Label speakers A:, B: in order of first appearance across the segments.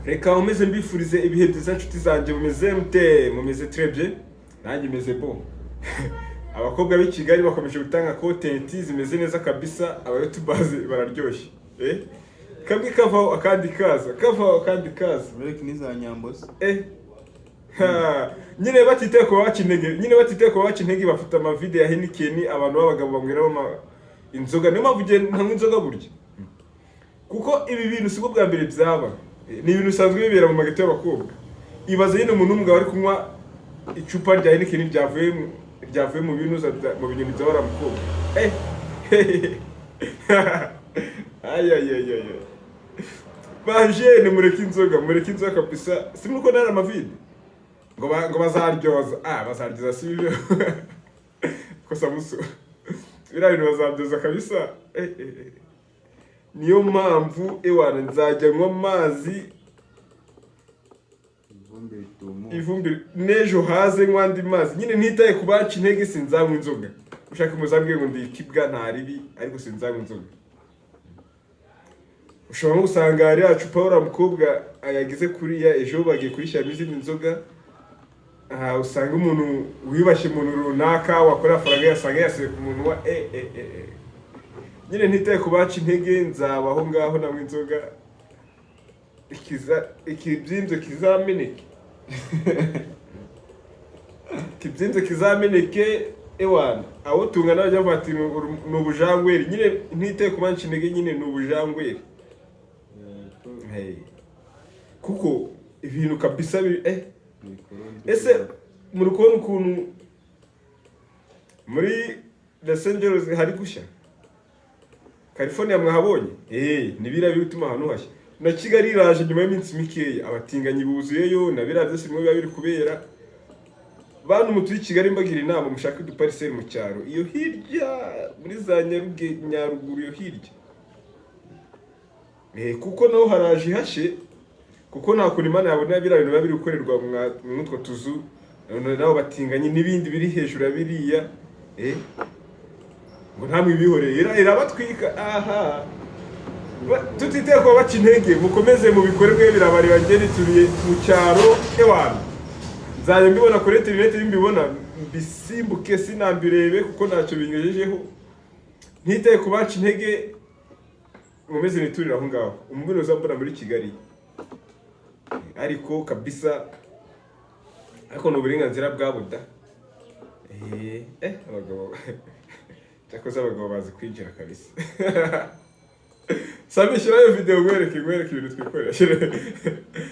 A: Reka umeze mbifurize ibihe byiza nshuti zanjye mumeze trebye nanjye meze bo. Abakobwa b'i Kigali bakomeje gutanga content zimeze neza kabisa, aba YouTubers bararyoshye. Kamwe kavaho akandi kaza.
B: Rek niza nyambozi.
A: Nyine batiteye ko bacinege bafite ama video ya Heineken abantu b'abagabo bamwera inzoga. Niyo mpamvu nta inzoga burya. Kuko ibi bintu sibwo bwa mbere byaba. Ni ibintu bisanzwe bibera mu magati y'abakobwa. Ibaze nyine umuntu umugabo ari kunywa icupa rya Heineken ryavuye mu bintu mu bintu byabara mukobwa. Ay. Baje ni mureke inzoga kabisa. Simuko nara amavide. Ngo bazaryoza. Bazaryoza si byo. Kosa muso. Bira bintu bazaryoza kabisa. Niyo mpamvu ewana nzajya nywa amazi ivumbi nejo haze nkwandi mazi nyine ntitaye kubaca intege sinzanywa inzoga. Ushaka muzambwiye ngo ndikibwa ntaribi ariko sinzanywa inzoga. Ushobora gusanga ari acupa ora mukobwa ayagize kuriya ejo bagiye kurishyira izindi nzoga. Usanga umuntu wibashye umuntu runaka wakora faranga yasanga yase umuntu wa nyine ntitaye kubaca intege nzabaho ngaho namwe inzoga ikibyinzo kizameneke. Kibyinzo kizameneke ewana aho tungana bajya bati n'ubujangweri nyine ntitaye kubaca intege nyine n'ubujangweri. Kuko ibintu kabisa ese muri kubona ukuntu muri Los Angeles hari gushya California mwahabonye nibira bituma hano hashya na Kigali iraje nyuma y'iminsi mikeya abatinganyi buzuyeyo na bira byose bimwe biba biri kubera bantu mutuye Kigali mbagira inama mushaka udupariseri mu cyaro iyo hirya muri za Nyaruguru yo hirya kuko naho haraje hashe kuko nta kuntu Imana yabona bira bintu biba biri gukorerwa mu mutwe tuzu nabo batinganye n'ibindi biri hejuru biriya ngo ntamwe bihoreye irabatwika tutiteye ko baca intege mukomeze mu bikorwe birabari bageri turiye mu cyaro ewana nzaye mbibona kuri internet mbibona bisimbuke sinambirebe kuko ntacyo bingejejeho ntiteye ko baca intege mumeze niturira aho ngaho umubiri uzambona muri Kigali ariko kabisa ariko n'uburenganzira bwa buda abagabo cyakoze abagabo bazi kwinjira kabisa. Sami shirayo video ngwereke ibintu twikorera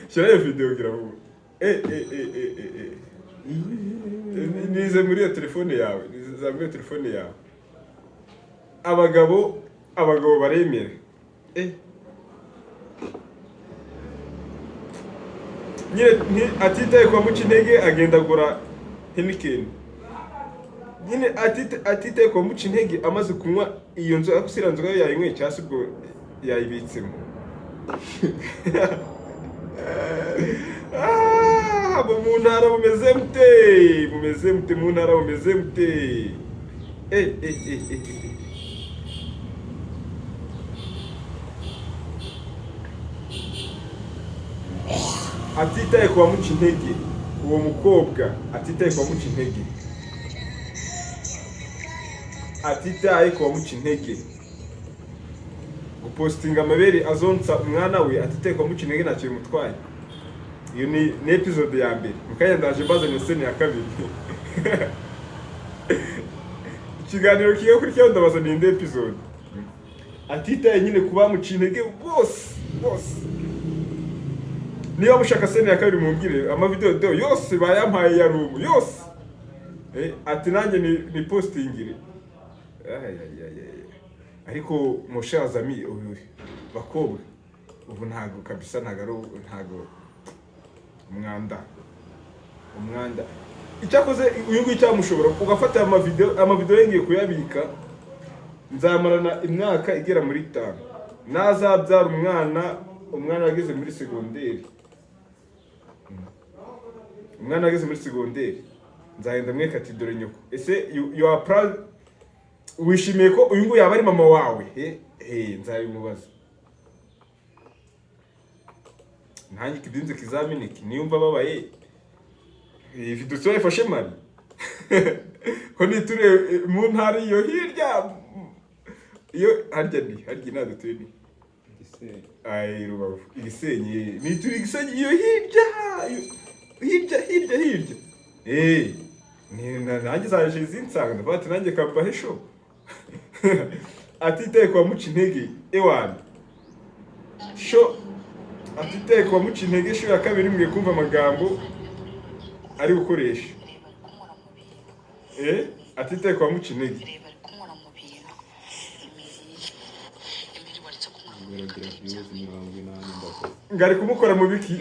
A: shirayo video ngira vuba nize muri telefone yawe nizamwe telefone yawe abagabo baremera nyine atitaye kwa muca intege agenda gura Heineken nyine atitaye kwa muca intege amaze kunywa iyo nzoga akusira nzoga yayinyweye cyangwa se ubwo yayibitsemo. Mu ntara mumeze mute mu ntara mumeze mute atitaye kwa muca intege uwo mukobwa atitaye kwa muca intege gupostinga amabere azonsa umwana we atitaye kwa muca intege ntacyo bimutwaye. Iyo ni episode ya mbere mukanya ndaje mbazanye scene ya kabiri. Ikiganiro kiyo kuri cyo ndabazanye indi episode atitaye nyine kuba muca intege bose niba mushaka scene ya kabiri mumbwire ama video yose bayampaye ya room yose ati nanjye ni postingire ariko mushazami uyu bakobwa ubu ntago kabisa ntago umwanda icyakoze uyu nguyu cyamushobora ugafata ama video yengiye kuyabika nzamarana imyaka igera muri 5 nazabyara umwana ageze muri segonderi nzahenda mweka ati dore nyoko ese you are proud wishimiye ko uyu nguyu yaba ari mama wawe nzabimubaza nanjye kidinze kizameneke niyumva babaye iyi video twayifashe mari ko niture mu ntara iyo hirya iyo harya nado turi
B: Gisenyi.
A: Ai Rubavu Gisenyi niture Gisenyi iyo hirya nanjye zaje zinsanga ndafata nanjye kabahe show atitaye kwa muca intege ewana show atitaye kwa muca intege show ya kabiri mwe kumva amagambo ari gukoresha atitaye kwa muca intege ngari kumukora mu biki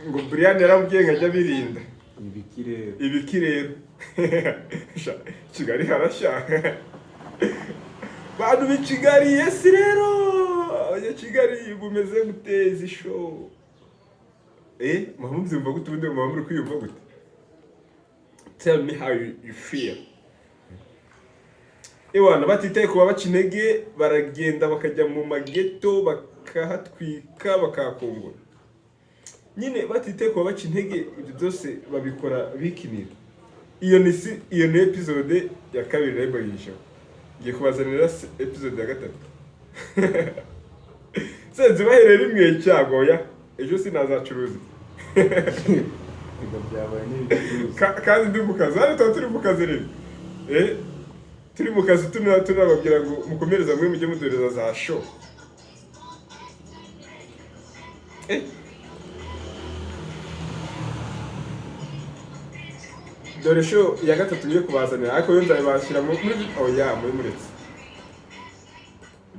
A: ngo Brian yarambwiye nkajya birinda ibiki rero Kigali harashya bantu b'i Kigali yesi rero Kigali bumeze guteza ishow mubyumva gute ubundi muri kwiyumva gute? Tell me how you feel. Ewana batitaye kuba baca intege baragenda bakajya mu mageto bakahatwika bakakongora. Nyine batitaye kuba baca intege ibyo byose babikora bikinira. Iyo ni episode ya kabiri rero yisho. Ngiye kubazanira episode ya gatatu. Senze baherera imwe cyagoya ejo sinazacuruza.
B: Ibyo byabaye n'ibicuruzwa.
A: Kandi ndi mu kazi hano turi mu kazi rero. Turi mu kazi tunababwira ngo mukomereza mwe mujye mudoreza za show. Dore show ya gatatu ngiye kubazanira ariko yo nzabashyira muri muri muretse.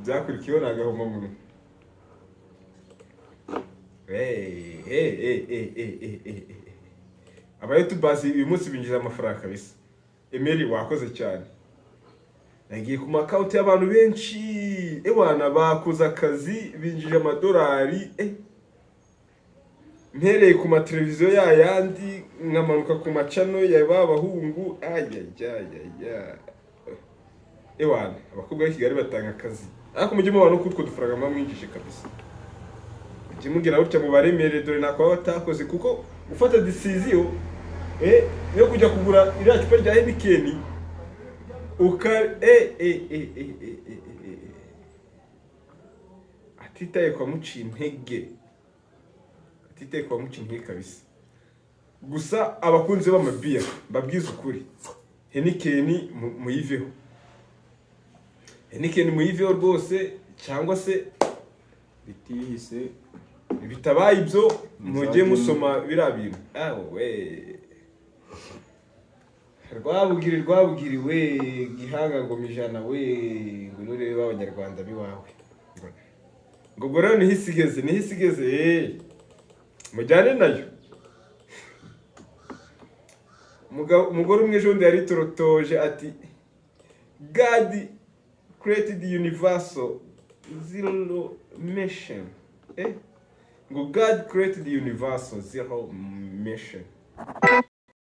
A: Byakurikiyeho nagahoma muri. Aba YouTubers uyu munsi binjiza amafaranga kabisa. Emeli wakoze cyane. Nagiye ku account y'abantu benshi. Ewana bakoze akazi binjije amadolari. Mpereye ku mateleviziyo yandi nkamanuka ku macano ya babahungu. Ewana abakobwa b'i Kigali batanga akazi. Ariko mujye mubana kutwo dufaranga mwinjije kabisa. Kimugira utya mu baremere dore nakwa batakoze kuko ufata decision yo kujya kugura iriya cupa rya Heineken atitaye kwa muca intege kabisa. Gusa abakunzi b'amabiya babwiza ukuri Heineken muyiveho rwose cyangwa se
B: bitihise
A: bitabaye ibyo mujye musoma birabintu. Rwabugiri we gihanga ngo mijana we ngo nurebe abanyarwanda biwawe ngo gore nihisigeze mujyane nayo. Umugore umwe ejo yari torotoje ati God created the universal zero mission. God created the universal zero mission.